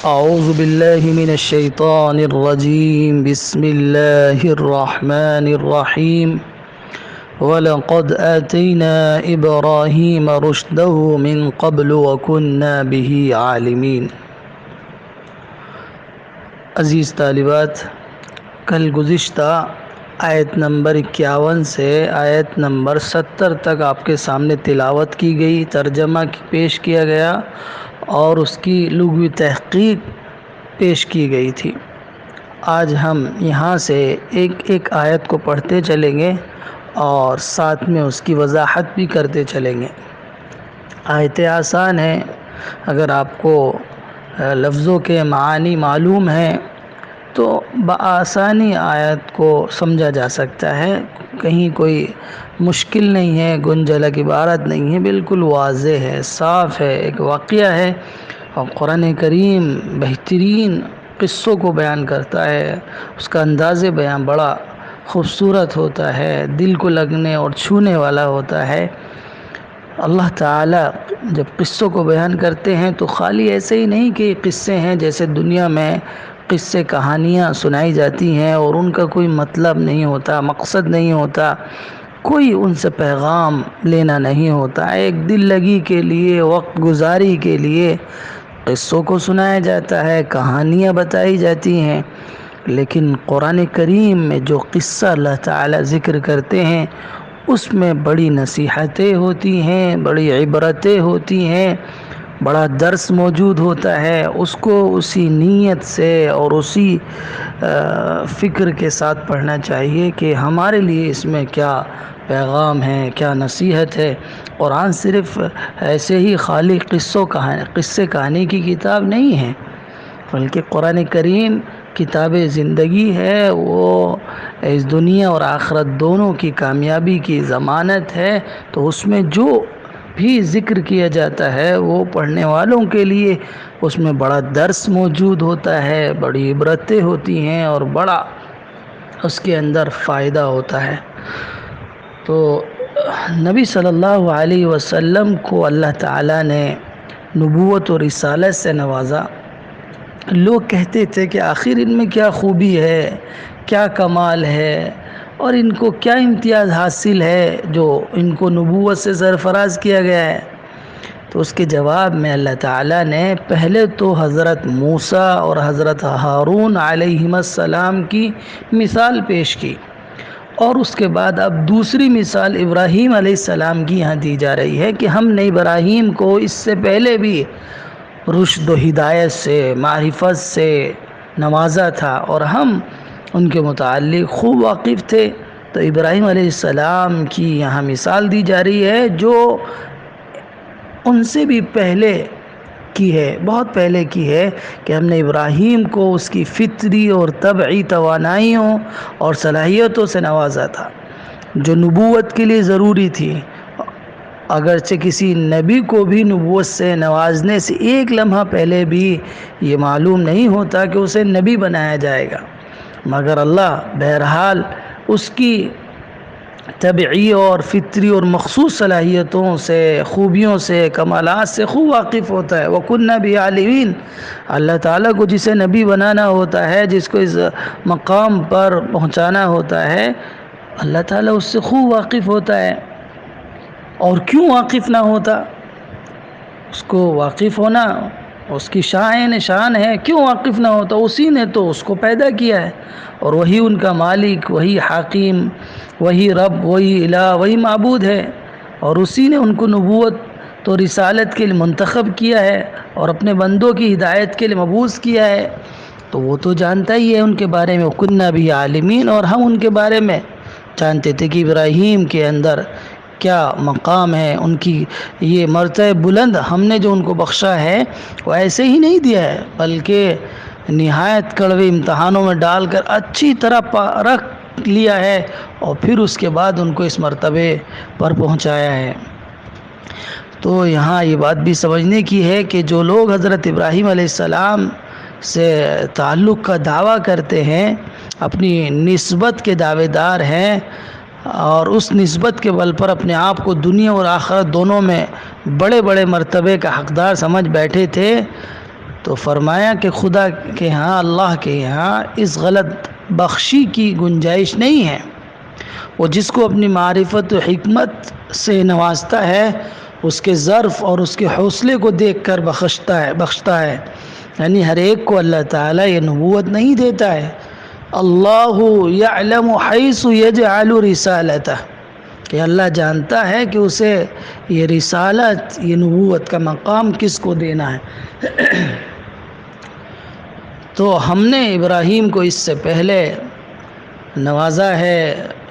أعوذ بالله من الشيطان الرجيم بسم الله الرحمن الرحيم وَلَقَدْ آتَيْنَا إِبْرَاهِيمَ رُشْدَهُ مِنْ قَبْلُ وَكُنَّا بِهِ عَالِمِينَ۔ عزیز طالبات، کل گزشتہ آیت نمبر 51 سے آیت نمبر 70 تک آپ کے سامنے تلاوت کی گئی، ترجمہ پیش کیا گیا اور اس کی لغوی تحقیق پیش کی گئی تھی۔ آج ہم یہاں سے ایک ایک آیت کو پڑھتے چلیں گے اور ساتھ میں اس کی وضاحت بھی کرتے چلیں گے۔ آیت آسان ہے، اگر آپ کو لفظوں کے معانی معلوم ہیں تو بآسانی آیت کو سمجھا جا سکتا ہے، کہیں کوئی مشکل نہیں ہے، گنجلک عبارت نہیں ہے، بالکل واضح ہے، صاف ہے، ایک واقعہ ہے۔ اور قرآن کریم بہترین قصوں کو بیان کرتا ہے، اس کا انداز بیان بڑا خوبصورت ہوتا ہے، دل کو لگنے اور چھونے والا ہوتا ہے۔ اللہ تعالی جب قصوں کو بیان کرتے ہیں تو خالی ایسے ہی نہیں کہ قصے ہیں جیسے دنیا میں قصے کہانیاں سنائی جاتی ہیں اور ان کا کوئی مطلب نہیں ہوتا، مقصد نہیں ہوتا، کوئی ان سے پیغام لینا نہیں ہوتا، ایک دل لگی کے لیے، وقت گزاری کے لیے قصوں کو سنایا جاتا ہے، کہانیاں بتائی جاتی ہیں۔ لیکن قرآن کریم میں جو قصہ اللہ تعالی ذکر کرتے ہیں اس میں بڑی نصیحتیں ہوتی ہیں، بڑی عبرتیں ہوتی ہیں، بڑا درس موجود ہوتا ہے۔ اس کو اسی نیت سے اور اسی فکر کے ساتھ پڑھنا چاہیے کہ ہمارے لیے اس میں کیا پیغام ہے، کیا نصیحت ہے۔ قرآن صرف ایسے ہی خالی قصے کہانی کی کتاب نہیں ہے، بلکہ قرآن کریم کتاب زندگی ہے، وہ اس دنیا اور آخرت دونوں کی کامیابی کی ضمانت ہے۔ تو اس میں جو بھی ذکر کیا جاتا ہے وہ پڑھنے والوں کے لیے اس میں بڑا درس موجود ہوتا ہے، بڑی عبرتیں ہوتی ہیں اور بڑا اس کے اندر فائدہ ہوتا ہے۔ تو نبی صلی اللہ علیہ وسلم کو اللہ تعالیٰ نے نبوت و رسالت سے نوازا۔ لوگ کہتے تھے کہ آخر ان میں کیا خوبی ہے، کیا کمال ہے اور ان کو کیا امتیاز حاصل ہے جو ان کو نبوت سے سرفراز کیا گیا ہے۔ تو اس کے جواب میں اللہ تعالیٰ نے پہلے تو حضرت موسیٰ اور حضرت ہارون علیہم السلام کی مثال پیش کی، اور اس کے بعد اب دوسری مثال ابراہیم علیہ السلام کی یہاں دی جا رہی ہے کہ ہم نے ابراہیم کو اس سے پہلے بھی رشد و ہدایت سے، معرفت سے نوازا تھا اور ہم ان کے متعلق خوب واقف تھے۔ تو ابراہیم علیہ السلام کی یہاں مثال دی جا رہی ہے جو ان سے بھی پہلے کی ہے، بہت پہلے کی ہے، کہ ہم نے ابراہیم کو اس کی فطری اور طبعی توانائیوں اور صلاحیتوں سے نوازا تھا جو نبوت کے لیے ضروری تھی۔ اگرچہ کسی نبی کو بھی نبوت سے نوازنے سے ایک لمحہ پہلے بھی یہ معلوم نہیں ہوتا کہ اسے نبی بنایا جائے گا، مگر اللہ بہرحال اس کی طبعی اور فطری اور مخصوص صلاحیتوں سے، خوبیوں سے، کمالات سے خوب واقف ہوتا ہے۔ وَكُنَّا بِهِ عَالِمِينَ۔ اللہ تعالیٰ کو جسے نبی بنانا ہوتا ہے، جس کو اس مقام پر پہنچانا ہوتا ہے، اللہ تعالیٰ اس سے خوب واقف ہوتا ہے۔ اور کیوں واقف نہ ہوتا؟ اس کو واقف ہونا اس کی شان ہے، کیوں واقف نہ ہوتا؟ اسی نے تو اس کو پیدا کیا ہے، اور وہی ان کا مالک، وہی حاکم، وہی رب، وہی الہ، وہی معبود ہے، اور اسی نے ان کو نبوت تو رسالت کے لیے منتخب کیا ہے اور اپنے بندوں کی ہدایت کے لیے مبعوث کیا ہے۔ تو وہ تو جانتا ہی ہے ان کے بارے میں، وَكُنَّا بِهِ عَالِمِينَ۔ اور ہم ان کے بارے میں جانتے تھے کہ ابراہیم کے اندر کیا مقام ہے، ان کی یہ مرتبہ بلند ہم نے جو ان کو بخشا ہے وہ ایسے ہی نہیں دیا ہے، بلکہ نہایت کڑوے امتحانوں میں ڈال کر اچھی طرح پرکھ لیا ہے اور پھر اس کے بعد ان کو اس مرتبے پر پہنچایا ہے۔ تو یہاں یہ بات بھی سمجھنے کی ہے کہ جو لوگ حضرت ابراہیم علیہ السلام سے تعلق کا دعویٰ کرتے ہیں، اپنی نسبت کے دعوے دار ہیں اور اس نسبت کے بل پر اپنے آپ کو دنیا اور آخرت دونوں میں بڑے بڑے مرتبے کا حقدار سمجھ بیٹھے تھے، تو فرمایا کہ خدا کے ہاں، اللہ کے یہاں اس غلط بخشی کی گنجائش نہیں ہے۔ وہ جس کو اپنی معرفت و حکمت سے نوازتا ہے اس کے ظرف اور اس کے حوصلے کو دیکھ کر بخشتا ہے۔ یعنی ہر ایک کو اللہ تعالیٰ یہ نبوت نہیں دیتا ہے۔ اللہ یعلم حیث یجعل رسالتہ، کہ اللہ جانتا ہے کہ اسے یہ رسالت، یہ نبوت کا مقام کس کو دینا ہے۔ تو ہم نے ابراہیم کو اس سے پہلے نوازا ہے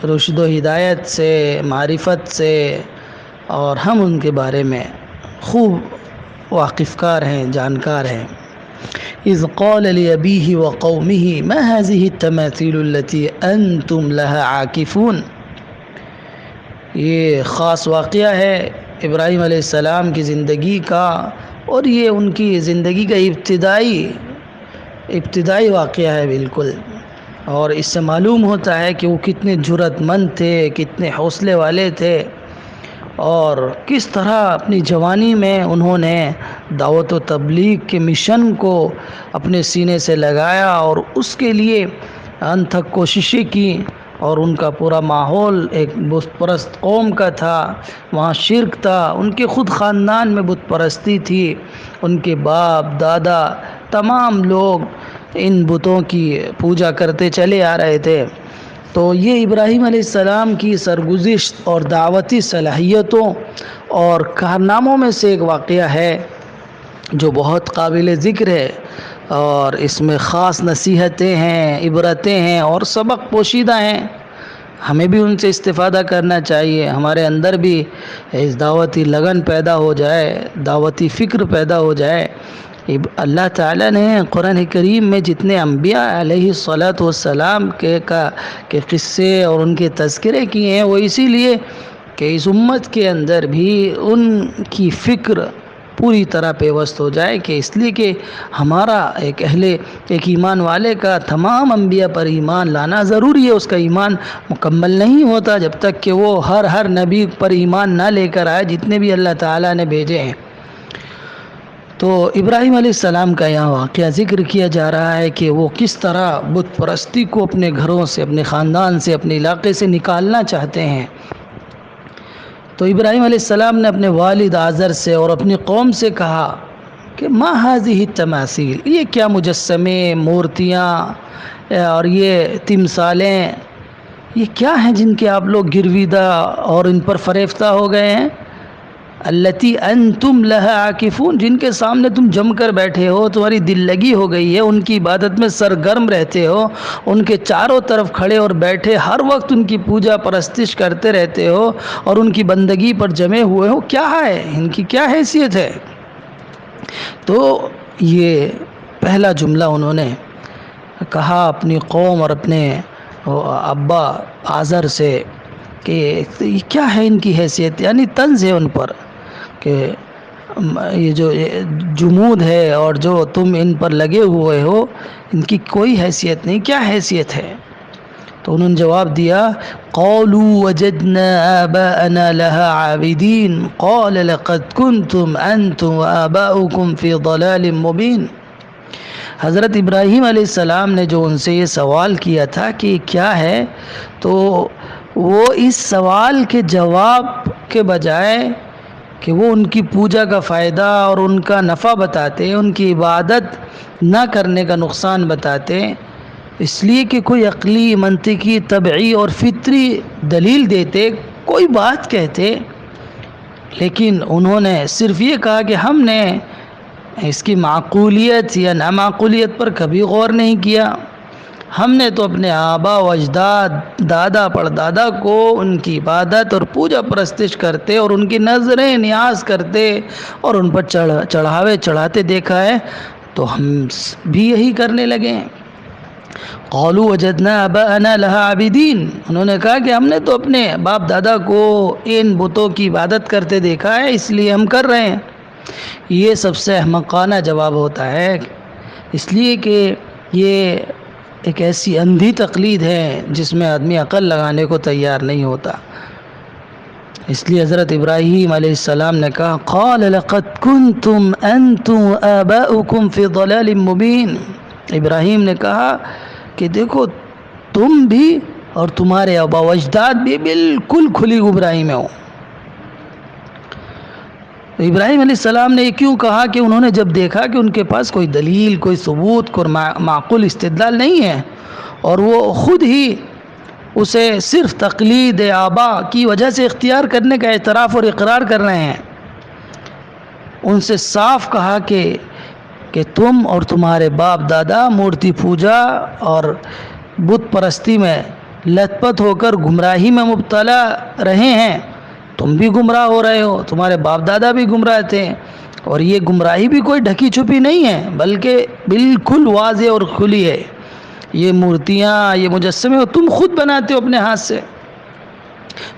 رشد و ہدایت سے، معرفت سے، اور ہم ان کے بارے میں خوب واقفکار ہیں، جانکار ہیں۔ اذ قال لأبيه وقومه ما هذه التماثيل التي انتم لها عاکفون، یہ خاص واقعہ ہے ابراہیم علیہ السلام کی زندگی کا، اور یہ ان کی زندگی کا ابتدائی واقعہ ہے بالکل، اور اس سے معلوم ہوتا ہے کہ وہ کتنے جرأت مند تھے، کتنے حوصلے والے تھے، اور کس طرح اپنی جوانی میں انہوں نے دعوت و تبلیغ کے مشن کو اپنے سینے سے لگایا، اور اس کے لیے انتھک کوششیں کی، اور ان کا پورا ماحول ایک بت پرست قوم کا تھا، وہاں شرک تھا، ان کے خود خاندان میں بت پرستی تھی، ان کے باپ دادا تمام لوگ ان بتوں کی پوجا کرتے چلے آ رہے تھے۔ تو یہ ابراہیم علیہ السلام کی سرگزشت اور دعوتی صلاحیتوں اور کارناموں میں سے ایک واقعہ ہے جو بہت قابل ذکر ہے، اور اس میں خاص نصیحتیں ہیں، عبرتیں ہیں اور سبق پوشیدہ ہیں۔ ہمیں بھی ان سے استفادہ کرنا چاہیے، ہمارے اندر بھی اس دعوتی لگن پیدا ہو جائے، دعوتی فکر پیدا ہو جائے۔ اللہ تعالیٰ نے قرآن کریم میں جتنے انبیاء علیہ الصلاۃ والسلام کے قصے اور ان کے تذکرے کیے ہیں، وہ اسی لیے کہ اس امت کے اندر بھی ان کی فکر پوری طرح پیوست ہو جائے، کہ اس لیے کہ ہمارا ایک ایمان والے کا تمام انبیاء پر ایمان لانا ضروری ہے۔ اس کا ایمان مکمل نہیں ہوتا جب تک کہ وہ ہر نبی پر ایمان نہ لے کر آئے جتنے بھی اللہ تعالیٰ نے بھیجے ہیں۔ تو ابراہیم علیہ السلام کا یہاں واقعہ ذکر کیا جا رہا ہے کہ وہ کس طرح بت پرستی کو اپنے گھروں سے، اپنے خاندان سے، اپنے علاقے سے نکالنا چاہتے ہیں۔ تو ابراہیم علیہ السلام نے اپنے والد آزر سے اور اپنی قوم سے کہا کہ ما هذه التماثیل، یہ کیا مجسمے، مورتیاں اور یہ تمثالیں، یہ کیا ہیں جن کے آپ لوگ گرویدہ اور ان پر فریفتہ ہو گئے ہیں؟ التی انتم لها عاکفون، جن کے سامنے تم جم کر بیٹھے ہو، تمہاری دل لگی ہو گئی ہے، ان کی عبادت میں سرگرم رہتے ہو، ان کے چاروں طرف کھڑے اور بیٹھے ہر وقت ان کی پوجا پرستش کرتے رہتے ہو اور ان کی بندگی پر جمے ہوئے ہو، کیا ہے ان کی، کیا حیثیت ہے؟ تو یہ پہلا جملہ انہوں نے کہا اپنی قوم اور اپنے ابا آزر سے کہ یہ کیا ہے ان کی حیثیت، یعنی طنز ہے ان پر کہ یہ جو جمود ہے اور جو تم ان پر لگے ہوئے ہو، ان کی کوئی حیثیت نہیں، کیا حیثیت ہے؟ تو انہوں نے جواب دیا قالوا وجدنا آباءنا لها عابدین قال لقد كنتم انتم وآباؤكم في ضلال مبین۔ حضرت ابراہیم علیہ السلام نے جو ان سے یہ سوال کیا تھا کہ یہ کیا ہے، تو وہ اس سوال کے جواب کے بجائے کہ وہ ان کی پوجا کا فائدہ اور ان کا نفع بتاتے، ان کی عبادت نہ کرنے کا نقصان بتاتے، اس لیے کہ کوئی عقلی، منطقی، طبعی اور فطری دلیل دیتے، کوئی بات کہتے، لیکن انہوں نے صرف یہ کہا کہ ہم نے اس کی معقولیت یا نامعقولیت پر کبھی غور نہیں کیا، ہم نے تو اپنے آبا و اجداد، دادا پردادا کو ان کی عبادت اور پوجا پرستش کرتے اور ان کی نظریں نیاز کرتے اور ان پر چڑھاوے چڑھاتے دیکھا ہے، تو ہم بھی یہی کرنے لگے ہیں۔ قالوا وجدنا آباءنا لها عابدین، انہوں نے کہا کہ ہم نے تو اپنے باپ دادا کو ان بتوں کی عبادت کرتے دیکھا ہے، اس لیے ہم کر رہے ہیں۔ یہ سب سے احمقانہ جواب ہوتا ہے، اس لیے کہ یہ ایک ایسی اندھی تقلید ہے جس میں آدمی عقل لگانے کو تیار نہیں ہوتا۔ اس لیے حضرت ابراہیم علیہ السلام نے کہا قال لقد کنتم انتم وآباؤکم فی ضلال مبین. ابراہیم نے کہا کہ دیکھو تم بھی اور تمہارے آبا و اجداد بھی بالکل کھلی گمراہی میں ہو. ابراہیم علیہ السلام نے یہ کیوں کہا کہ انہوں نے جب دیکھا کہ ان کے پاس کوئی دلیل، کوئی ثبوت، کوئی معقول استدلال نہیں ہے اور وہ خود ہی اسے صرف تقلید آبا کی وجہ سے اختیار کرنے کا اعتراف اور اقرار کر رہے ہیں، ان سے صاف کہا کہ تم اور تمہارے باپ دادا مورتی پوجا اور بت پرستی میں لت پت ہو کر گمراہی میں مبتلا رہے ہیں. تم بھی گمراہ ہو رہے ہو، تمہارے باپ دادا بھی گمراہ تھے، اور یہ گمراہی بھی کوئی ڈھکی چھپی نہیں ہے بلکہ بالکل واضح اور کھلی ہے. یہ مورتیاں، یہ مجسمے تم خود بناتے ہو اپنے ہاتھ سے،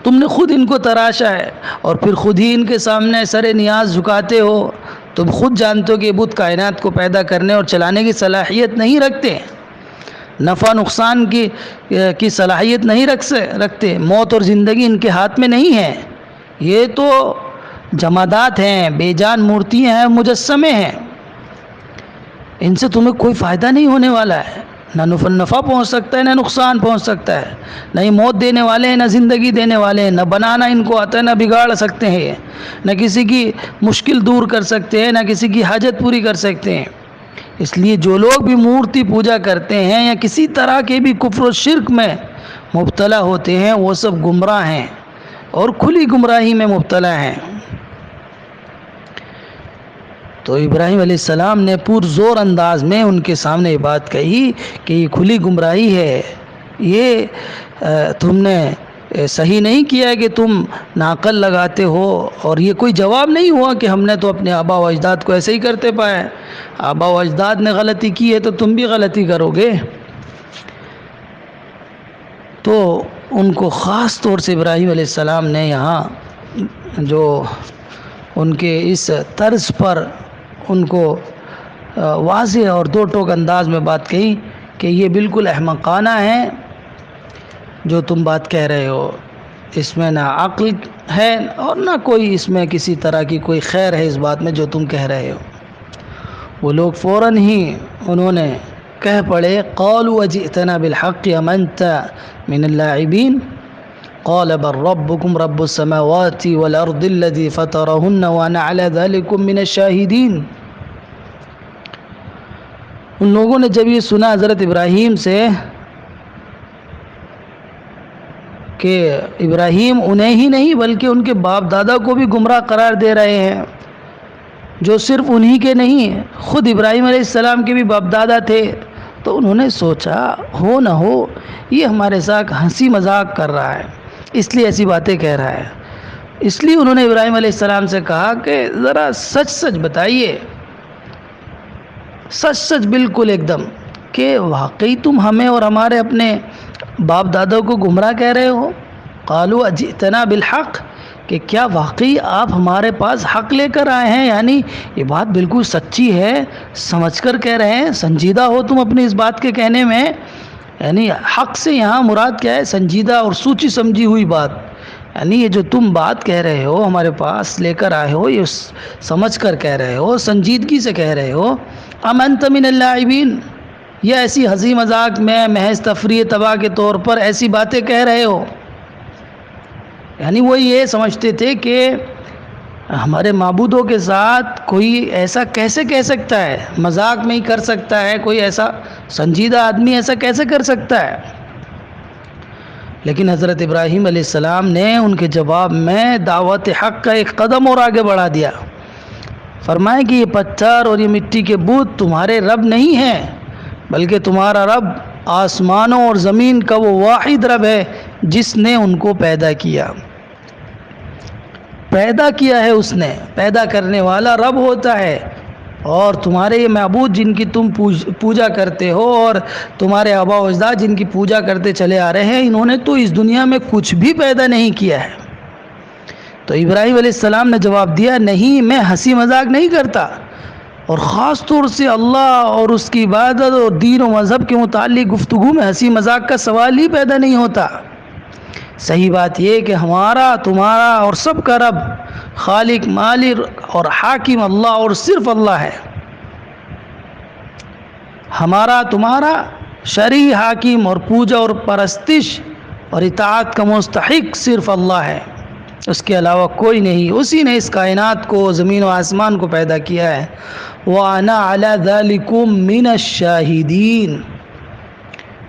تم نے خود ان کو تراشا ہے اور پھر خود ہی ان کے سامنے سر نیاز جھکاتے ہو. تم خود جانتے ہو کہ یہ بت کائنات کو پیدا کرنے اور چلانے کی صلاحیت نہیں رکھتے، نفع نقصان کی صلاحیت نہیں رکھتے، موت اور زندگی ان کے ہاتھ میں نہیں ہے. یہ تو جمادات ہیں، بے جان مورتیاں ہیں، مجسمے ہیں. ان سے تمہیں کوئی فائدہ نہیں ہونے والا ہے، نہ نفع پہنچ سکتا ہے نہ نقصان پہنچ سکتا ہے. نہ ہی موت دینے والے ہیں نہ زندگی دینے والے ہیں، نہ بنانا ان کو آتا ہے نہ بگاڑ سکتے ہیں، نہ کسی کی مشکل دور کر سکتے ہیں نہ کسی کی حاجت پوری کر سکتے ہیں. اس لیے جو لوگ بھی مورتی پوجا کرتے ہیں یا کسی طرح کے بھی کفر و شرک میں مبتلا ہوتے ہیں وہ سب گمراہ ہیں اور کھلی گمراہی میں مبتلا ہیں. تو ابراہیم علیہ السلام نے پرزور انداز میں ان کے سامنے یہ بات کہی کہ یہ کھلی گمراہی ہے، یہ تم نے صحیح نہیں کیا کہ تم ناقل لگاتے ہو. اور یہ کوئی جواب نہیں ہوا کہ ہم نے تو اپنے آبا و اجداد کو ایسے ہی کرتے پائے، آبا و اجداد نے غلطی کی ہے تو تم بھی غلطی کرو گے. تو ان کو خاص طور سے ابراہیم علیہ السلام نے یہاں جو ان کے اس طرز پر ان کو واضح اور دو ٹوک انداز میں بات کہی کہ یہ بالکل احمقانہ ہے جو تم بات کہہ رہے ہو، اس میں نہ عقل ہے اور نہ کوئی اس میں کسی طرح کی کوئی خیر ہے اس بات میں جو تم کہہ رہے ہو. وہ لوگ فوراً ہی انہوں نے کہہ پڑے قالوا اجئتنا بالحق ام انت من اللاعبین قال بل ربكم رب السماوات والارض الذي فطرهن وانا على ذلكم من الشاهدین. ان لوگوں نے جب یہ سنا حضرت ابراہیم سے کہ ابراہیم انہیں ہی نہیں بلکہ ان کے باپ دادا کو بھی گمراہ قرار دے رہے ہیں، جو صرف انہی کے نہیں خود ابراہیم علیہ السلام کے بھی باپ دادا تھے، تو انہوں نے سوچا ہو نہ ہو یہ ہمارے ساتھ ہنسی مذاق کر رہا ہے، اس لیے ایسی باتیں کہہ رہا ہے. اس لیے انہوں نے ابراہیم علیہ السلام سے کہا کہ ذرا سچ سچ بتائیے، سچ سچ بالکل ایک دم، کہ واقعی تم ہمیں اور ہمارے اپنے باپ دادوں کو گمراہ کہہ رہے ہو. قالوا اجئتنا بالحق، کہ کیا واقعی آپ ہمارے پاس حق لے کر آئے ہیں، یعنی یہ بات بالکل سچی ہے، سمجھ کر کہہ رہے ہیں، سنجیدہ ہو تم اپنی اس بات کے کہنے میں. یعنی حق سے یہاں مراد کیا ہے؟ سنجیدہ اور سوچی سمجھی ہوئی بات، یعنی یہ جو تم بات کہہ رہے ہو ہمارے پاس لے کر آئے ہو، یہ سمجھ کر کہہ رہے ہو، سنجیدگی سے کہہ رہے ہو. ام انت من اللاعبین، یہ ایسی ہنسی مذاق میں محض تفریح تباہ کے طور پر ایسی باتیں کہہ رہے ہو. یعنی وہ یہ سمجھتے تھے کہ ہمارے معبودوں کے ساتھ کوئی ایسا کیسے کہہ سکتا ہے، مذاق میں ہی کر سکتا ہے، کوئی ایسا سنجیدہ آدمی ایسا کیسے کر سکتا ہے. لیکن حضرت ابراہیم علیہ السلام نے ان کے جواب میں دعوت حق کا ایک قدم اور آگے بڑھا دیا. فرمائے کہ یہ پتھر اور یہ مٹی کے بت تمہارے رب نہیں ہیں، بلکہ تمہارا رب آسمانوں اور زمین کا وہ واحد رب ہے جس نے ان کو پیدا کیا. پیدا کیا ہے اس نے، پیدا کرنے والا رب ہوتا ہے. اور تمہارے یہ معبود جن کی تم پوجا کرتے ہو اور تمہارے آبا و اجداد جن کی پوجا کرتے چلے آ رہے ہیں، انہوں نے تو اس دنیا میں کچھ بھی پیدا نہیں کیا ہے. تو ابراہیم علیہ السلام نے جواب دیا نہیں، میں ہنسی مذاق نہیں کرتا، اور خاص طور سے اللہ اور اس کی عبادت اور دین و مذہب کے متعلق گفتگو میں ہنسی مذاق کا سوال ہی پیدا نہیں ہوتا. صحیح بات یہ کہ ہمارا، تمہارا اور سب کا رب، خالق، مالک اور حاکم اللہ اور صرف اللہ ہے۔ ہمارا، تمہارا شرعی حاکم اور پوجا اور پرستش اور اطاعت کا مستحق صرف اللہ ہے، اس کے علاوہ کوئی نہیں۔ اسی نے اس کائنات کو، زمین و آسمان کو پیدا کیا ہے۔ وَأَنَا عَلَى ذَلِكُم مِّنَ الشَّاهِدِينَ،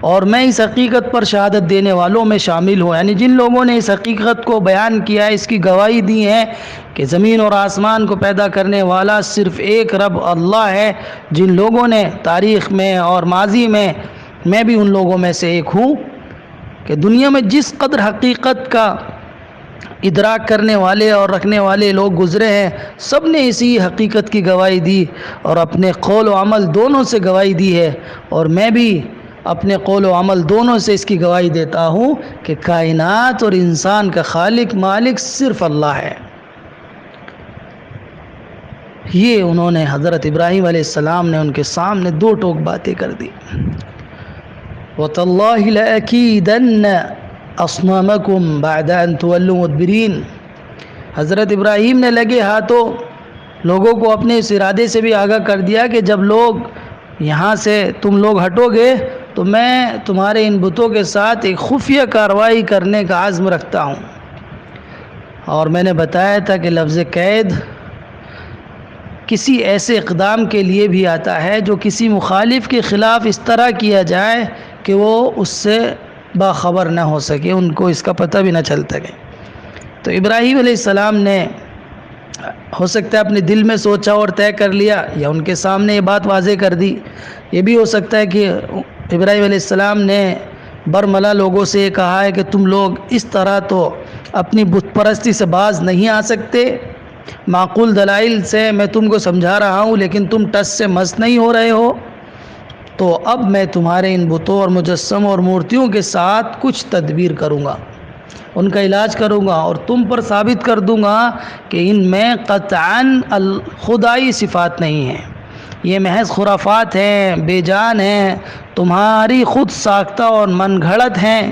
اور میں اس حقیقت پر شہادت دینے والوں میں شامل ہوں، یعنی جن لوگوں نے اس حقیقت کو بیان کیا ہے، اس کی گواہی دی ہے کہ زمین اور آسمان کو پیدا کرنے والا صرف ایک رب اللہ ہے۔ جن لوگوں نے تاریخ میں اور ماضی میں بھی ان لوگوں میں سے ایک ہوں کہ دنیا میں جس قدر حقیقت کا ادراک کرنے والے اور رکھنے والے لوگ گزرے ہیں، سب نے اسی حقیقت کی گواہی دی اور اپنے قول و عمل دونوں سے گواہی دی ہے، اور میں بھی اپنے قول و عمل دونوں سے اس کی گواہی دیتا ہوں کہ کائنات اور انسان کا خالق، مالک صرف اللہ ہے۔ یہ انہوں نے، حضرت ابراہیم علیہ السلام نے ان کے سامنے دو ٹوک باتیں کر دی۔ وَتَاللَّهِ لَأَكِيدَنَّ أَصْنَامَكُمْ بَعْدَ أَن تُوَلُّوا مُدْبِرِينَ، حضرت ابراہیم نے لگے ہاتھوں لوگوں کو اپنے اس ارادے سے بھی آگاہ کر دیا کہ جب لوگ یہاں سے تم لوگ ہٹو گے تو میں تمہارے ان بتوں کے ساتھ ایک خفیہ کارروائی کرنے کا عزم رکھتا ہوں۔ اور میں نے بتایا تھا کہ لفظ قید کسی ایسے اقدام کے لیے بھی آتا ہے جو کسی مخالف کے خلاف اس طرح کیا جائے کہ وہ اس سے باخبر نہ ہو سکے، ان کو اس کا پتہ بھی نہ چل سکے۔ تو ابراہیم علیہ السلام نے ہو سکتا ہے اپنے دل میں سوچا اور طے کر لیا، یا ان کے سامنے یہ بات واضح کر دی۔ یہ بھی ہو سکتا ہے کہ ابراہیم علیہ السلام نے برملا لوگوں سے یہ کہا ہے کہ تم لوگ اس طرح تو اپنی بت پرستی سے باز نہیں آ سکتے، معقول دلائل سے میں تم کو سمجھا رہا ہوں لیکن تم ٹس سے مس نہیں ہو رہے ہو، تو اب میں تمہارے ان بتوں اور مجسموں اور مورتیوں کے ساتھ کچھ تدبیر کروں گا، ان کا علاج کروں گا، اور تم پر ثابت کر دوں گا کہ ان میں قطعاً خدائی صفات نہیں ہیں، یہ محض خرافات ہیں، بے جان ہیں، تمہاری خود ساختہ اور من گھڑت ہیں۔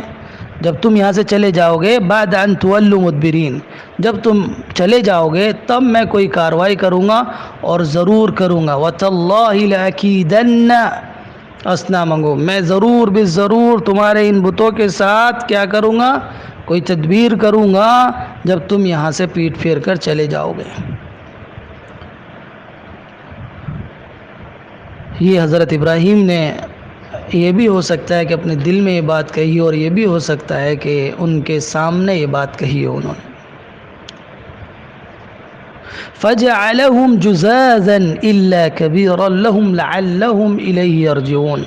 جب تم یہاں سے چلے جاؤ گے، بعد ان تولوا مدبرین، جب تم چلے جاؤ گے تب میں کوئی کارروائی کروں گا، اور ضرور کروں گا۔ وَتَاللَّهِ لَأَكِيدَنَّ أَصْنَامَكُمْ، میں ضرور بالضرور تمہارے ان بتوں کے ساتھ کیا کروں گا، کوئی تدبیر کروں گا جب تم یہاں سے پیٹ پھیر کر چلے جاؤ گے۔ یہ حضرت ابراہیم نے یہ بھی ہو سکتا ہے کہ اپنے دل میں یہ بات کہی، اور یہ بھی ہو سکتا ہے کہ ان کے سامنے یہ بات کہی ہو انہوں نے۔ فَجَعَلَهُمْ جُذَاذًا إِلَّا كَبِيرًا لَهُمْ لَعَلَّهُمْ إِلَيْهِ يَرْجِعُونَ۔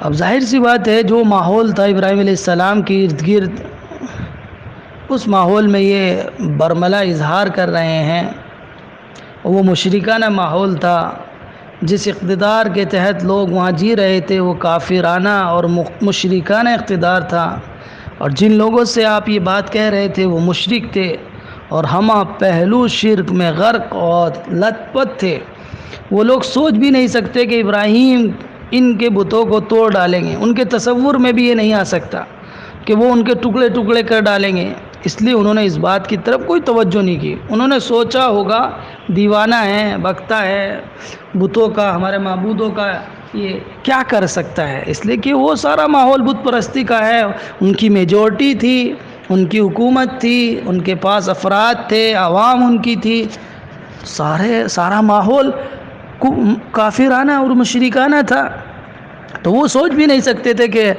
اب ظاہر سی بات ہے، جو ماحول تھا ابراہیم علیہ السلام کے ارد گرد، اس ماحول میں یہ برملا اظہار کر رہے ہیں، وہ مشرکانہ ماحول تھا، جس اقتدار کے تحت لوگ وہاں جی رہے تھے وہ کافرانہ اور مشرکانہ اقتدار تھا، اور جن لوگوں سے آپ یہ بات کہہ رہے تھے وہ مشرک تھے اور ہمہ پہلو شرک میں غرق اور لت پت تھے۔ وہ لوگ سوچ بھی نہیں سکتے کہ ابراہیم ان کے بتوں کو توڑ ڈالیں گے، ان کے تصور میں بھی یہ نہیں آ سکتا کہ وہ ان کے ٹکڑے ٹکڑے کر ڈالیں گے، اس لیے انہوں نے اس بات کی طرف کوئی توجہ نہیں کی۔ انہوں نے سوچا ہوگا دیوانہ ہے، بکتا ہے، بتوں کا، ہمارے معبودوں کا یہ کیا کر سکتا ہے، اس لیے کہ وہ سارا ماحول بت پرستی کا ہے، ان کی میجورٹی تھی، ان کی حکومت تھی، ان کے پاس افراد تھے، عوام ان کی تھی، سارا ماحول کافرانہ اور مشرکانہ تھا، تو وہ سوچ بھی نہیں سکتے تھے کہ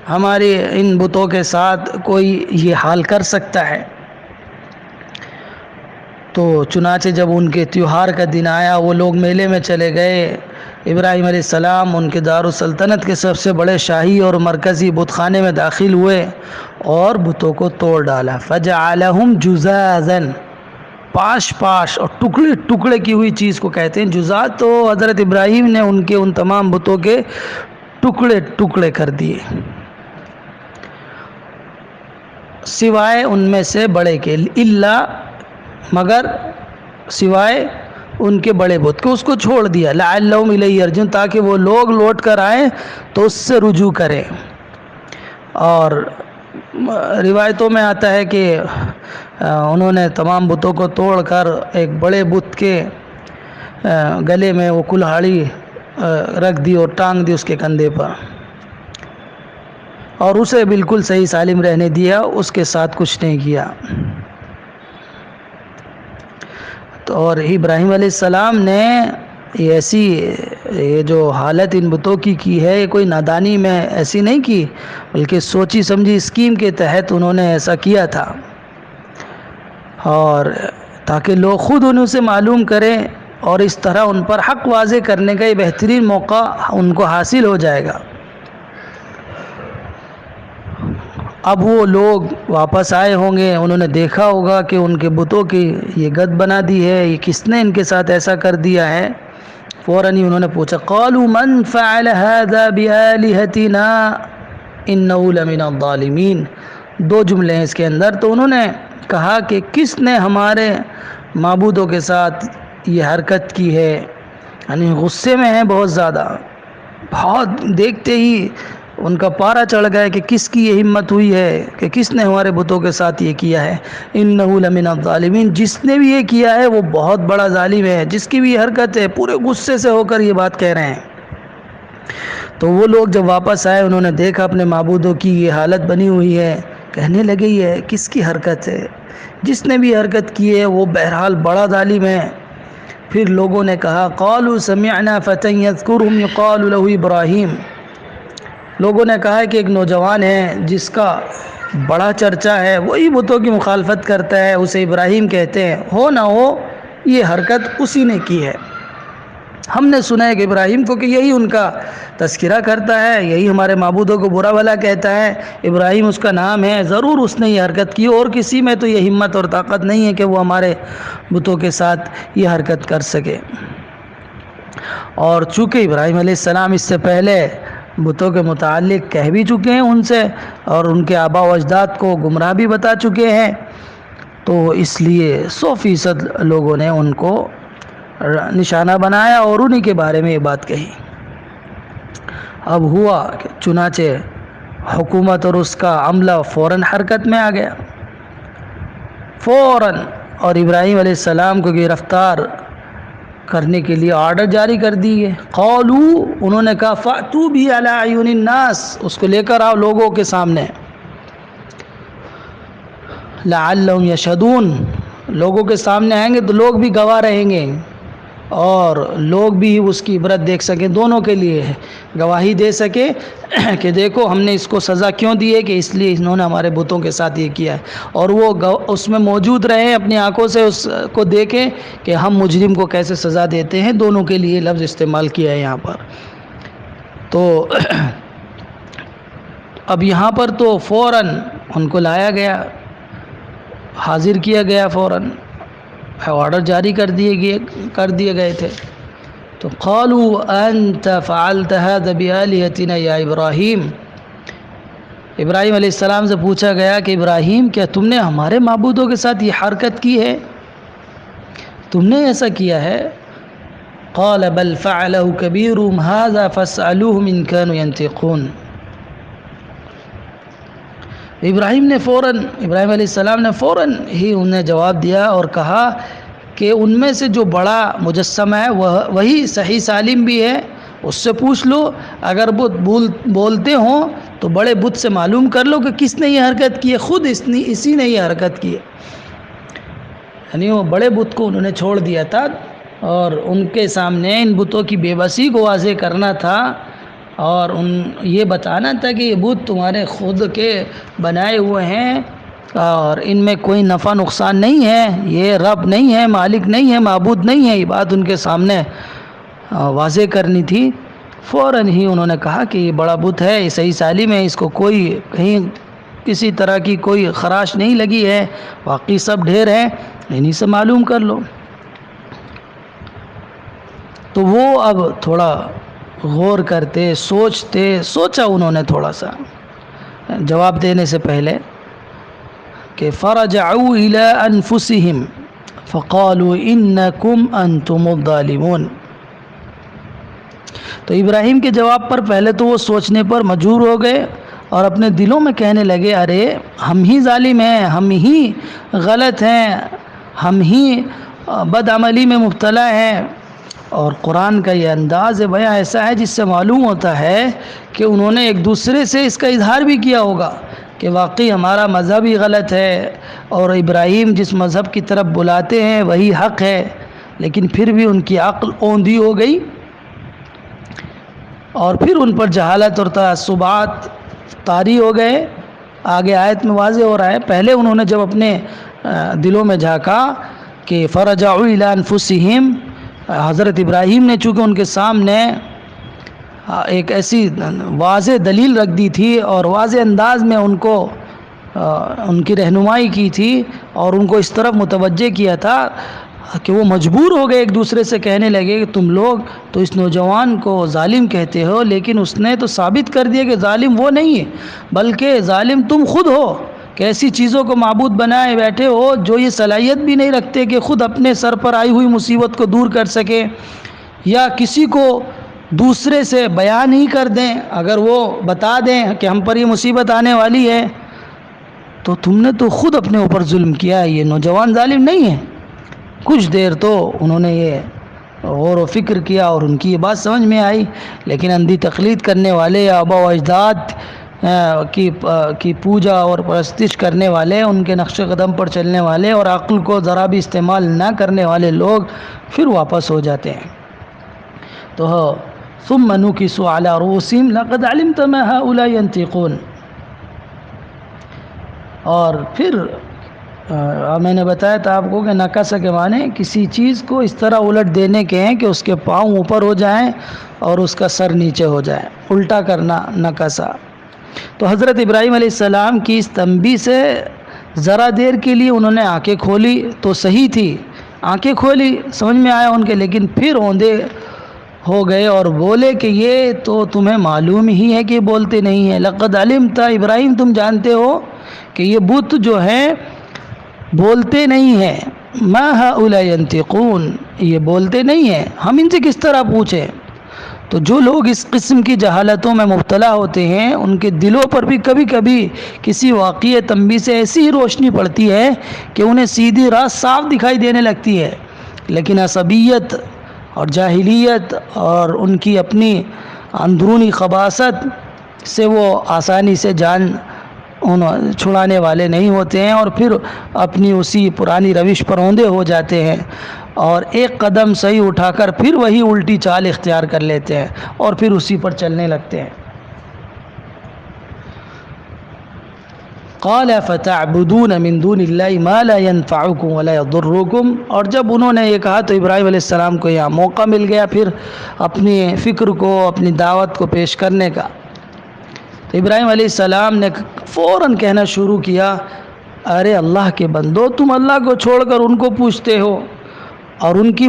ہمارے ان بتوں کے ساتھ کوئی یہ حال کر سکتا ہے۔ تو چنانچہ جب ان کے تیوہار کا دن آیا، وہ لوگ میلے میں چلے گئے، ابراہیم علیہ السلام ان کے دارالسلطنت کے سب سے بڑے شاہی اور مرکزی بت خانے میں داخل ہوئے اور بتوں کو توڑ ڈالا۔ فَجَعَلَهُمْ جُذَاذًا، پاش اور ٹکڑے ٹکڑے کی ہوئی چیز کو کہتے ہیں جزاز، تو حضرت ابراہیم نے ان تمام بتوں کے ٹکڑے ٹکڑے کر دیے، سوائے ان میں سے بڑے کے، مگر سوائے ان کے بڑے بت کو، اس کو چھوڑ دیا، لعلہم الیہ یرجعون، تاکہ وہ لوگ لوٹ کر آئیں تو اس سے رجوع کریں۔ اور روایتوں میں آتا ہے کہ انہوں نے تمام بتوں کو توڑ کر ایک بڑے بت کے گلے میں وہ کلہاڑی رکھ دی اور ٹانگ دی اس کے کندھے پر، اور اسے بالکل صحیح سالم رہنے دیا، اس کے ساتھ کچھ نہیں کیا۔ تو اور ابراہیم علیہ السلام نے یہ جو حالت ان بتوں کی ہے، یہ کوئی نادانی میں ایسی نہیں کی، بلکہ سوچی سمجھی اسکیم کے تحت انہوں نے ایسا کیا تھا، اور تاکہ لوگ خود انہیں سے معلوم کریں، اور اس طرح ان پر حق واضح کرنے کا یہ بہترین موقع ان کو حاصل ہو جائے گا۔ اب وہ لوگ واپس آئے ہوں گے، انہوں نے دیکھا ہوگا کہ ان کے بتوں کی یہ گد بنا دی ہے، یہ کس نے ان کے ساتھ ایسا کر دیا ہے۔ فوراً ہی انہوں نے پوچھا قالوا من فعل هذا بآلهتنا انه لمن الظالمین، دو جملے ہیں اس کے اندر۔ تو انہوں نے کہا کہ کس نے ہمارے معبودوں کے ساتھ یہ حرکت کی ہے، یعنی غصے میں ہیں بہت زیادہ، بہت دیکھتے ہی ان کا پارا چڑھ گیا کہ کس کی یہ ہمت ہوئی ہے کہ کس نے ہمارے بتوں کے ساتھ یہ کیا ہے۔ انہ لمن الظالمین، جس نے بھی یہ کیا ہے وہ بہت بڑا ظالم ہے، جس کی بھی یہ حرکت ہے، پورے غصے سے ہو کر یہ بات کہہ رہے ہیں۔ تو وہ لوگ جب واپس آئے، انہوں نے دیکھا اپنے معبودوں کی یہ حالت بنی ہوئی ہے، کہنے لگے یہ کس کی حرکت ہے، جس نے بھی حرکت کی ہے وہ بہرحال بڑا ظالم ہے۔ پھر لوگوں نے کہا قالوا سمعنا فتى يذكرهم يقال له ابراہیم، لوگوں نے کہا کہ ایک نوجوان ہے جس کا بڑا چرچا ہے، وہی بتوں کی مخالفت کرتا ہے، اسے ابراہیم کہتے ہیں، ہو نہ ہو یہ حرکت اسی نے کی ہے۔ ہم نے سنا ہے کہ ابراہیم کو کہ یہی ان کا تذکرہ کرتا ہے، یہی ہمارے معبودوں کو برا بھلا کہتا ہے، ابراہیم اس کا نام ہے، ضرور اس نے یہ حرکت کی، اور کسی میں تو یہ ہمت اور طاقت نہیں ہے کہ وہ ہمارے بتوں کے ساتھ یہ حرکت کر سکے۔ اور چونکہ ابراہیم علیہ السلام اس سے پہلے بتوں کے متعلق کہہ بھی چکے ہیں ان سے، اور ان کے آباء و اجداد کو گمراہ بھی بتا چکے ہیں، تو اس لیے 100% لوگوں نے ان کو نشانہ بنایا اور انہی کے بارے میں یہ بات کہی۔ اب ہوا کہ چنانچہ حکومت اور اس کا عملہ فوراً حرکت میں آ گیا، فوراً، اور ابراہیم علیہ السلام کو گرفتار کرنے کے لیے آرڈر جاری کر دیے۔ قالوا، انہوں نے کہا فأتوا به علی اعین الناس، اس کو لے کر آؤ لوگوں کے سامنے، لعلهم یشہدون، لوگوں کے سامنے آئیں گے تو لوگ بھی گواہ رہیں گے، اور لوگ بھی اس کی عبرت دیکھ سکیں، دونوں کے لیے گواہی دے سکے کہ دیکھو ہم نے اس کو سزا کیوں دی ہے، کہ اس لیے انہوں نے ہمارے بتوں کے ساتھ یہ کیا ہے، اور وہ اس میں موجود رہیں، اپنی آنکھوں سے اس کو دیکھیں کہ ہم مجرم کو کیسے سزا دیتے ہیں۔ دونوں کے لیے لفظ استعمال کیا ہے یہاں پر۔ تو اب یہاں پر تو فوراً ان کو لایا گیا، حاضر کیا گیا، فوراً آرڈر جاری کر دیے گئے تھے۔ تو قالوا انت فعلت هذا بآلهتنا یا ابراہیم، ابراہیم علیہ السلام سے پوچھا گیا کہ ابراہیم کیا تم نے ہمارے معبودوں کے ساتھ یہ حرکت کی ہے، تم نے ایسا کیا ہے؟ قال بل فعله كبيرهم هذا فاسألوهم إن كانوا ينطقون، ابراہیم علیہ السلام نے فوراً ہی انہیں جواب دیا اور کہا کہ ان میں سے جو بڑا مجسمہ ہے وہی صحیح سالم بھی ہے، اس سے پوچھ لو، اگر وہ بولتے ہوں تو بڑے بت سے معلوم کر لو کہ کس نے یہ حرکت کی ہے، خود اسی نے یہ حرکت کی ہے۔ یعنی وہ بڑے بت کو انہوں نے چھوڑ دیا تھا، اور ان کے سامنے ان بتوں کی بے بسی کو واضح کرنا تھا، اور یہ بتانا تھا کہ یہ بت تمہارے خود کے بنائے ہوئے ہیں، اور ان میں کوئی نفع نقصان نہیں ہے، یہ رب نہیں ہے، مالک نہیں ہے، معبود نہیں ہے، یہ بات ان کے سامنے واضح کرنی تھی۔ فوراً ہی انہوں نے کہا کہ یہ بڑا بت ہے، یہ صحیح سالم ہے، اس کو کوئی کہیں کسی طرح کی کوئی خراش نہیں لگی ہے، باقی سب ڈھیر ہیں، انہی سے معلوم کر لو۔ تو وہ اب تھوڑا غور کرتے، سوچا انہوں نے تھوڑا سا جواب دینے سے پہلے، کہ فرجعوا الى انفسهم فقالوا انکم انتم الظالمون۔ تو ابراہیم کے جواب پر پہلے تو وہ سوچنے پر مجبور ہو گئے، اور اپنے دلوں میں کہنے لگے ارے ہم ہی ظالم ہیں، ہم ہی غلط ہیں، ہم ہی بدعملی میں مبتلا ہیں۔ اور قرآن کا یہ انداز بیان ایسا ہے جس سے معلوم ہوتا ہے کہ انہوں نے ایک دوسرے سے اس کا اظہار بھی کیا ہوگا کہ واقعی ہمارا مذہب ہی غلط ہے اور ابراہیم جس مذہب کی طرف بلاتے ہیں وہی حق ہے، لیکن پھر بھی ان کی عقل اوندھی ہو گئی اور پھر ان پر جہالت اور تعصبات طاری ہو گئے۔ آگے آیت میں واضح ہو رہا ہے، پہلے انہوں نے جب اپنے دلوں میں جھانکا کہ فرجعوا الی انفسہم، حضرت ابراہیم نے چونکہ ان کے سامنے ایک ایسی واضح دلیل رکھ دی تھی اور واضح انداز میں ان کو ان کی رہنمائی کی تھی اور ان کو اس طرف متوجہ کیا تھا کہ وہ مجبور ہو گئے، ایک دوسرے سے کہنے لگے کہ تم لوگ تو اس نوجوان کو ظالم کہتے ہو، لیکن اس نے تو ثابت کر دیا کہ ظالم وہ نہیں ہے بلکہ ظالم تم خود ہو کہ ایسی چیزوں کو معبود بنائے بیٹھے ہو جو یہ صلاحیت بھی نہیں رکھتے کہ خود اپنے سر پر آئی ہوئی مصیبت کو دور کر سکے یا کسی کو دوسرے سے بیان ہی کر دیں، اگر وہ بتا دیں کہ ہم پر یہ مصیبت آنے والی ہے تو تم نے تو خود اپنے اوپر ظلم کیا ہے، یہ نوجوان ظالم نہیں ہے۔ کچھ دیر تو انہوں نے یہ غور و فکر کیا اور ان کی یہ بات سمجھ میں آئی، لیکن اندھی تقلید کرنے والے یا آبا و اجداد کی پوجا اور پرستش کرنے والے، ان کے نقش قدم پر چلنے والے اور عقل کو ذرا بھی استعمال نہ کرنے والے لوگ پھر واپس ہو جاتے ہیں۔ تو ثم نکسوا علی رؤوسہم لقد علمت ما هؤلاء ينطقون، اور پھر میں نے بتایا تھا آپ کو کہ نکاسا کے معنی کسی چیز کو اس طرح الٹ دینے کے ہیں کہ اس کے پاؤں اوپر ہو جائیں اور اس کا سر نیچے ہو جائے، الٹا کرنا نکاسا۔ تو حضرت ابراہیم علیہ السلام کی اس تنبیہ سے ذرا دیر کے لیے انہوں نے آنکھیں کھولی تو صحیح تھی، آنکھیں کھولی سمجھ میں آیا ان کے، لیکن پھر اوندھے ہو گئے اور بولے کہ یہ تو تمہیں معلوم ہی ہے کہ یہ بولتے نہیں ہیں۔ لقد علمت، ابراہیم تم جانتے ہو کہ یہ بت جو ہیں بولتے نہیں ہیں، ما هؤلاء ينطقون، یہ بولتے نہیں ہیں، ہم ان سے کس طرح پوچھیں؟ تو جو لوگ اس قسم کی جہالتوں میں مبتلا ہوتے ہیں ان کے دلوں پر بھی کبھی کبھی کسی واقعی تنبیہ سے ایسی ہی روشنی پڑتی ہے کہ انہیں سیدھی راہ صاف دکھائی دینے لگتی ہے، لیکن عصبیت اور جاہلیت اور ان کی اپنی اندرونی خباثت سے وہ آسانی سے جان چھڑانے والے نہیں ہوتے ہیں اور پھر اپنی اسی پرانی روش پر اوندھے ہو جاتے ہیں اور ایک قدم صحیح اٹھا کر پھر وہی الٹی چال اختیار کر لیتے ہیں اور پھر اسی پر چلنے لگتے ہیں۔ قال فتعبدون من دون اللہ ما لا ينفعكم ولا يضركم، اور جب انہوں نے یہ کہا تو ابراہیم علیہ السلام کو یہاں موقع مل گیا پھر اپنی فکر کو، اپنی دعوت کو پیش کرنے کا۔ تو ابراہیم علیہ السلام نے فوراً کہنا شروع کیا، ارے اللہ کے بندو، تم اللہ کو چھوڑ کر ان کو پوچھتے ہو اور ان کی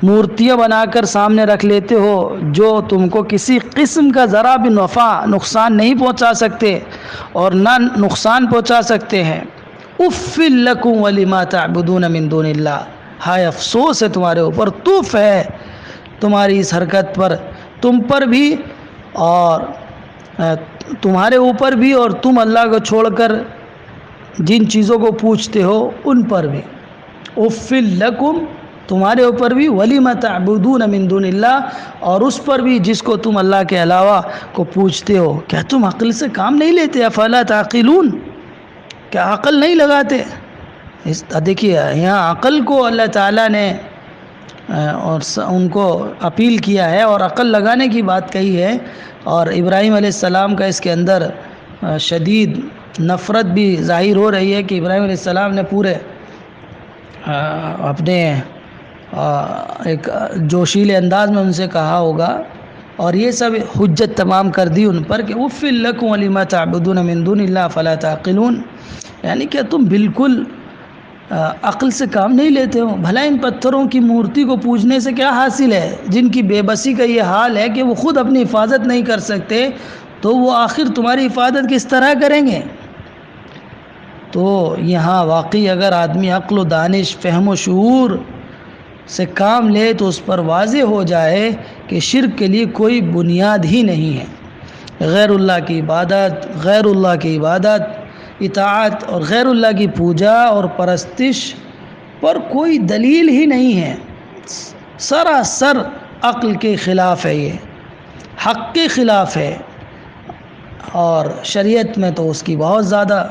مورتیاں بنا کر سامنے رکھ لیتے ہو جو تم کو کسی قسم کا ذرا بھی نقصان نہیں پہنچا سکتے اور نہ نقصان پہنچا سکتے ہیں۔ اف لکم ولما تعبدون من دون اللہ، ہائے افسوس ہے تمہارے اوپر، توف ہے تمہاری اس حرکت پر، تم پر بھی اور تمہارے اوپر بھی، اور تم اللہ کو چھوڑ کر جن چیزوں کو پوچھتے ہو ان پر بھی۔ اف لکم، تمہارے اوپر بھی، ولما تعبدون من دون اللہ، اور اس پر بھی جس کو تم اللہ کے علاوہ کو پوچھتے ہو۔ کیا تم عقل سے کام نہیں لیتے؟ افلا تعقلون، کیا عقل نہیں لگاتے؟ دیکھیے یہاں عقل کو اللہ تعالیٰ نے اور ان کو اپیل کیا ہے اور عقل لگانے کی بات کہی ہے، اور ابراہیم علیہ السلام کا اس کے اندر شدید نفرت بھی ظاہر ہو رہی ہے کہ ابراہیم علیہ السلام نے پورے اپنے ایک جوشیلے انداز میں ان سے کہا ہوگا اور یہ سب حجت تمام کر دی ان پر کہ اف لکم ولما تعبدون من دون اللہ فلا تعقلون، یعنی کہ تم بالکل عقل سے کام نہیں لیتے ہو۔ بھلا ان پتھروں کی مورتی کو پوجنے سے کیا حاصل ہے؟ جن کی بے بسی کا یہ حال ہے کہ وہ خود اپنی حفاظت نہیں کر سکتے تو وہ آخر تمہاری حفاظت کس طرح کریں گے؟ تو یہاں واقعی اگر آدمی عقل و دانش، فہم و شعور سے کام لے تو اس پر واضح ہو جائے کہ شرک کے لیے کوئی بنیاد ہی نہیں ہے۔ غیر اللہ کی عبادت، غیر اللہ کی عبادت، اطاعت اور غیر اللہ کی پوجا اور پرستش پر کوئی دلیل ہی نہیں ہے، سراسر عقل کے خلاف ہے، یہ حق کے خلاف ہے، اور شریعت میں تو اس کی بہت زیادہ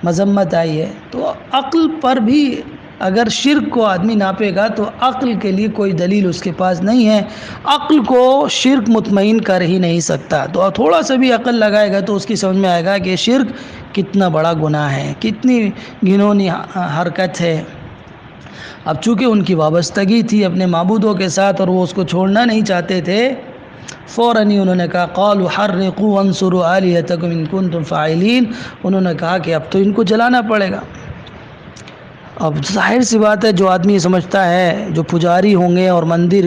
مذمت آئی ہے۔ تو عقل پر بھی اگر شرک کو آدمی ناپے گا تو عقل کے لیے کوئی دلیل اس کے پاس نہیں ہے، عقل کو شرک مطمئن کر ہی نہیں سکتا۔ تو تھوڑا سا بھی عقل لگائے گا تو اس کی سمجھ میں آئے گا کہ شرک کتنا بڑا گناہ ہے، کتنی گھنونی حرکت ہے۔ اب چونکہ ان کی وابستگی تھی اپنے معبودوں کے ساتھ اور وہ اس کو چھوڑنا نہیں چاہتے تھے، فوراً ہی انہوں نے کہا قالوا حرقوا وانصروا آلہتکم ان کنتم فاعلین، انہوں نے کہا کہ اب تو ان کو جلانا پڑے گا۔ اب ظاہر سی بات ہے، جو آدمی سمجھتا ہے، جو پجاری ہوں گے اور مندر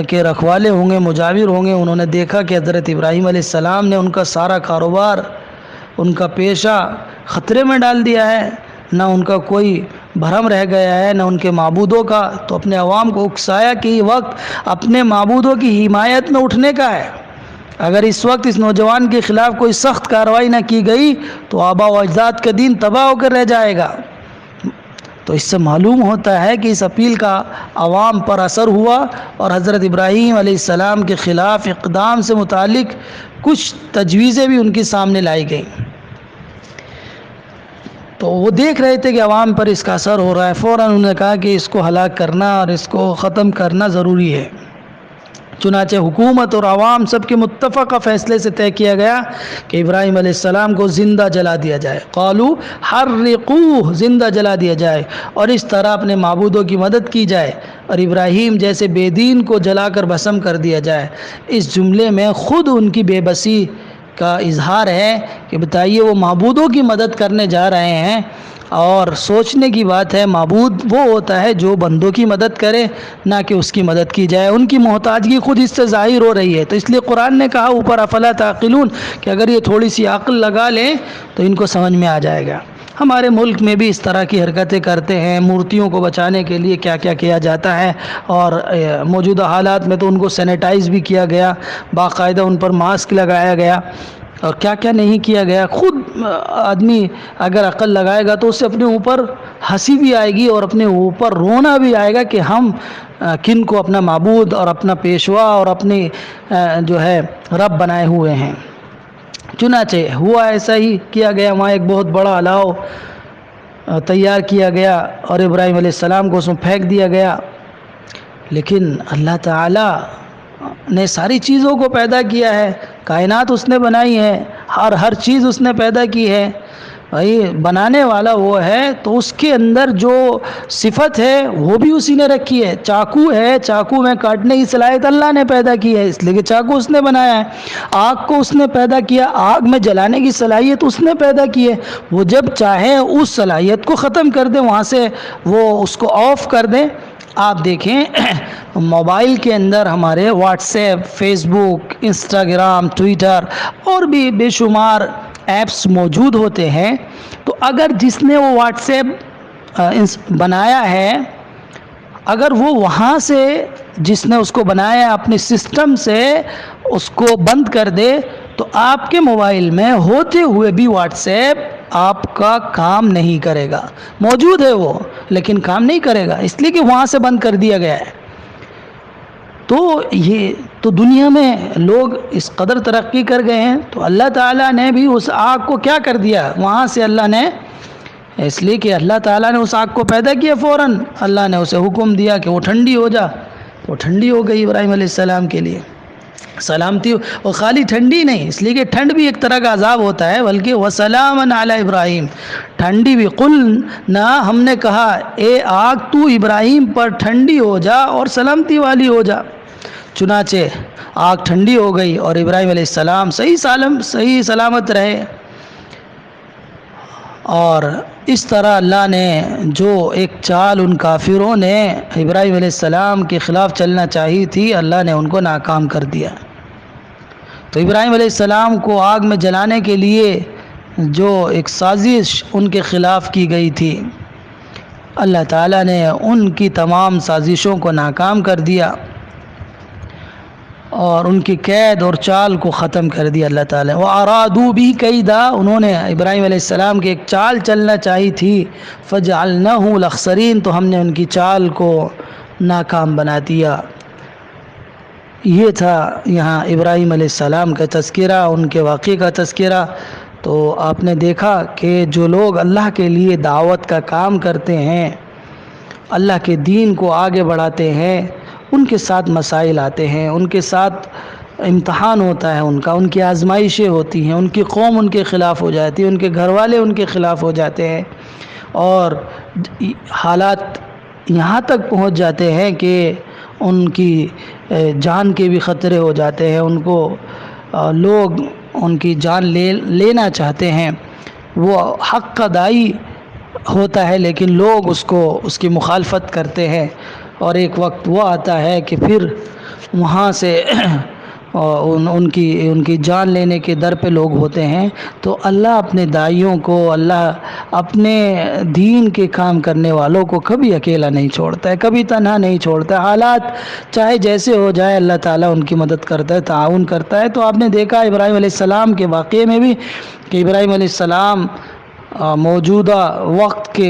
کے رکھوالے ہوں گے، مجاور ہوں گے، انہوں نے دیکھا کہ حضرت ابراہیم علیہ السلام نے ان کا سارا کاروبار، ان کا پیشہ خطرے میں ڈال دیا ہے، نہ ان کا کوئی بھرم رہ گیا ہے، نہ ان کے معبودوں کا، تو اپنے عوام کو اکسایا کہ یہ وقت اپنے معبودوں کی حمایت میں اٹھنے کا ہے۔ اگر اس وقت اس نوجوان کے خلاف کوئی سخت کارروائی نہ کی گئی تو آباء و اجداد کا دین تباہ ہو کر رہ جائے گا۔ تو اس سے معلوم ہوتا ہے کہ اس اپیل کا عوام پر اثر ہوا اور حضرت ابراہیم علیہ السلام کے خلاف اقدام سے متعلق کچھ تجویزیں بھی ان کے سامنے لائی گئیں۔ تو وہ دیکھ رہے تھے کہ عوام پر اس کا اثر ہو رہا ہے، فوراً انہوں نے کہا کہ اس کو ہلاک کرنا اور اس کو ختم کرنا ضروری ہے۔ چنانچہ حکومت اور عوام سب کے متفقہ فیصلے سے طے کیا گیا کہ ابراہیم علیہ السلام کو زندہ جلا دیا جائے، قالوا حرقوہ، زندہ جلا دیا جائے، اور اس طرح اپنے معبودوں کی مدد کی جائے اور ابراہیم جیسے بے دین کو جلا کر بھسم کر دیا جائے۔ اس جملے میں خود ان کی بے بسی کا اظہار ہے کہ بتائیے وہ معبودوں کی مدد کرنے جا رہے ہیں، اور سوچنے کی بات ہے، معبود وہ ہوتا ہے جو بندوں کی مدد کرے، نہ کہ اس کی مدد کی جائے۔ ان کی محتاجگی خود اس سے ظاہر ہو رہی ہے، تو اس لیے قرآن نے کہا اوپر افلا تعقلون کہ اگر یہ تھوڑی سی عقل لگا لیں تو ان کو سمجھ میں آ جائے گا۔ ہمارے ملک میں بھی اس طرح کی حرکتیں کرتے ہیں، مورتیوں کو بچانے کے لیے کیا کیا کیا جاتا ہے، اور موجودہ حالات میں تو ان کو سینیٹائز بھی کیا گیا، باقاعدہ ان پر ماسک لگایا گیا، اور کیا کیا نہیں کیا گیا۔ خود آدمی اگر عقل لگائے گا تو اس سے اپنے اوپر ہنسی بھی آئے گی اور اپنے اوپر رونا بھی آئے گا کہ ہم کن کو اپنا معبود اور اپنا پیشوا اور اپنی جو ہے رب بنائے ہوئے ہیں۔ چنانچہ ہوا ایسا ہی کیا گیا، وہاں ایک بہت بڑا الاؤ تیار کیا گیا اور ابراہیم علیہ السلام کو اس میں پھینک دیا گیا۔ لیکن اللہ تعالی نے ساری چیزوں کو پیدا کیا ہے، کائنات اس نے بنائی ہے، ہر چیز اس نے پیدا کی ہے، بھائی بنانے والا وہ ہے تو اس کے اندر جو صفت ہے وہ بھی اسی نے رکھی ہے۔ چاقو ہے، چاقو میں کاٹنے کی صلاحیت اللہ نے پیدا کی ہے، اس لیے کہ چاقو اس نے بنایا ہے۔ آگ کو اس نے پیدا کیا، آگ میں جلانے کی صلاحیت اس نے پیدا کی ہے، وہ جب چاہے اس صلاحیت کو ختم کر دیں، وہاں سے وہ اس کو آف کر دیں۔ آپ دیکھیں موبائل کے اندر ہمارے واٹس ایپ، فیس بک، انسٹاگرام، ٹویٹر اور بھی بے شمار ایپس موجود ہوتے ہیں، تو اگر جس نے وہ واٹس ایپ بنایا ہے، اگر وہ وہاں سے جس نے اس کو بنایا ہے اپنے سسٹم سے اس کو بند کر دے تو آپ کے موبائل میں ہوتے ہوئے بھی واٹس ایپ آپ کا کام نہیں کرے گا۔ موجود ہے وہ لیکن کام نہیں کرے گا، اس لیے کہ وہاں سے بند کر دیا گیا ہے۔ تو یہ تو دنیا میں لوگ اس قدر ترقی کر گئے ہیں، تو اللہ تعالیٰ نے بھی اس آگ کو کیا کر دیا وہاں سے، اللہ نے اس لیے کہ اللہ تعالیٰ نے اس آگ کو پیدا کیا، فوراً اللہ نے اسے حکم دیا کہ وہ ٹھنڈی ہو جا، وہ ٹھنڈی ہو گئی ابراہیم علیہ السلام کے لیے سلامتی۔ اور خالی ٹھنڈی نہیں، اس لیے کہ ٹھنڈ بھی ایک طرح کا عذاب ہوتا ہے، بلکہ وَسَلَامًا عَلَىٰ ابراہیم، ٹھنڈی بھی قُلْنَا، ہم نے کہا اے آگ تو ابراہیم پر ٹھنڈی ہو جا اور سلامتی والی ہو جا۔ چنانچہ آگ ٹھنڈی ہو گئی اور ابراہیم علیہ السلام صحیح سلامت رہے۔ اور اس طرح اللہ نے جو ایک چال ان کافروں نے ابراہیم علیہ السلام کے خلاف چلنا چاہی تھی، اللہ نے ان کو ناکام کر دیا۔ تو ابراہیم علیہ السلام کو آگ میں جلانے کے لیے جو ایک سازش ان کے خلاف کی گئی تھی، اللہ تعالیٰ نے ان کی تمام سازشوں کو ناکام کر دیا، اور ان کی قید اور چال کو ختم کر دیا اللہ تعالیٰ. وَأَرَادُوا بِهِ كَيْدًا، انہوں نے ابراہیم علیہ السلام کی ایک چال چلنا چاہی تھی. فَجَعَلْنَاهُ الْأَخْسَرِينَ، تو ہم نے ان کی چال کو ناکام بنا دیا. یہ تھا یہاں ابراہیم علیہ السلام کا تذکرہ، ان کے واقعے کا تذکرہ. تو آپ نے دیکھا کہ جو لوگ اللہ کے لیے دعوت کا کام کرتے ہیں، اللہ کے دین کو آگے بڑھاتے ہیں، ان کے ساتھ مسائل آتے ہیں، ان کے ساتھ امتحان ہوتا ہے، ان کی آزمائشیں ہوتی ہیں، ان کی قوم ان کے خلاف ہو جاتی ہے، ان کے گھر والے ان کے خلاف ہو جاتے ہیں، اور حالات یہاں تک پہنچ جاتے ہیں کہ ان کی جان کے بھی خطرے ہو جاتے ہیں. ان کو لوگ ان کی جان لینا چاہتے ہیں. وہ حق کا داعی ہوتا ہے لیکن لوگ اس کی مخالفت کرتے ہیں، اور ایک وقت وہ آتا ہے کہ پھر وہاں سے ان کی جان لینے کے در پہ لوگ ہوتے ہیں. تو اللہ اپنے داعیوں کو، اللہ اپنے دین کے کام کرنے والوں کو کبھی اکیلا نہیں چھوڑتا ہے، کبھی تنہا نہیں چھوڑتا ہے. حالات چاہے جیسے ہو جائے، اللہ تعالیٰ ان کی مدد کرتا ہے، تعاون کرتا ہے. تو آپ نے دیکھا ابراہیم علیہ السلام کے واقعے میں بھی کہ ابراہیم علیہ السلام موجودہ وقت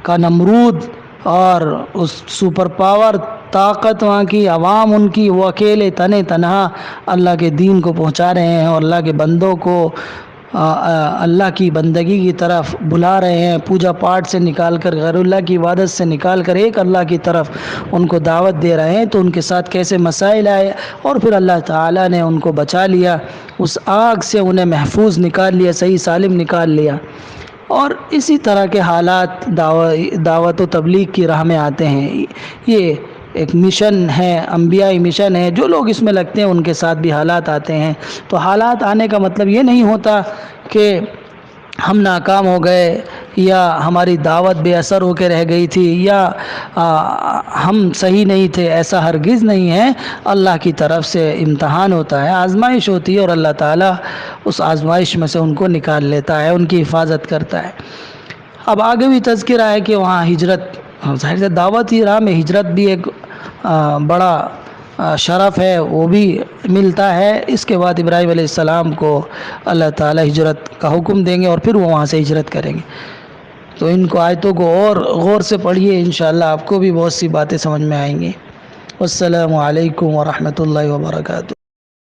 کا نمرود اور اس سپر پاور طاقت، وہاں کی عوام ان کی، وہ اکیلے تنہا اللہ کے دین کو پہنچا رہے ہیں، اور اللہ کے بندوں کو اللہ کی بندگی کی طرف بلا رہے ہیں. پوجا پاٹ سے نکال کر، غیر اللہ کی عبادت سے نکال کر ایک اللہ کی طرف ان کو دعوت دے رہے ہیں. تو ان کے ساتھ کیسے مسائل آئے، اور پھر اللہ تعالیٰ نے ان کو بچا لیا، اس آگ سے انہیں محفوظ نکال لیا، صحیح سالم نکال لیا. اور اسی طرح کے حالات دعوت و تبلیغ کی راہ میں آتے ہیں. یہ ایک مشن ہے، انبیائی مشن ہے. جو لوگ اس میں لگتے ہیں ان کے ساتھ بھی حالات آتے ہیں. تو حالات آنے کا مطلب یہ نہیں ہوتا کہ ہم ناکام ہو گئے، یا ہماری دعوت بے اثر ہو کے رہ گئی تھی، یا ہم صحیح نہیں تھے. ایسا ہرگز نہیں ہے. اللہ کی طرف سے امتحان ہوتا ہے، آزمائش ہوتی ہے، اور اللہ تعالیٰ اس آزمائش میں سے ان کو نکال لیتا ہے، ان کی حفاظت کرتا ہے. اب آگے بھی تذکرہ ہے کہ وہاں ہجرت، ظاہر سے دعوتی راہ میں ہجرت بھی ایک بڑا شرف ہے، وہ بھی ملتا ہے. اس کے بعد ابراہیم علیہ السلام کو اللہ تعالیٰ ہجرت کا حکم دیں گے، اور پھر وہ وہاں سے ہجرت کریں گے. تو ان کو آیتوں کو اور غور سے پڑھیے، انشاءاللہ آپ کو بھی بہت سی باتیں سمجھ میں آئیں گی. والسلام علیکم ورحمۃ اللہ وبرکاتہ.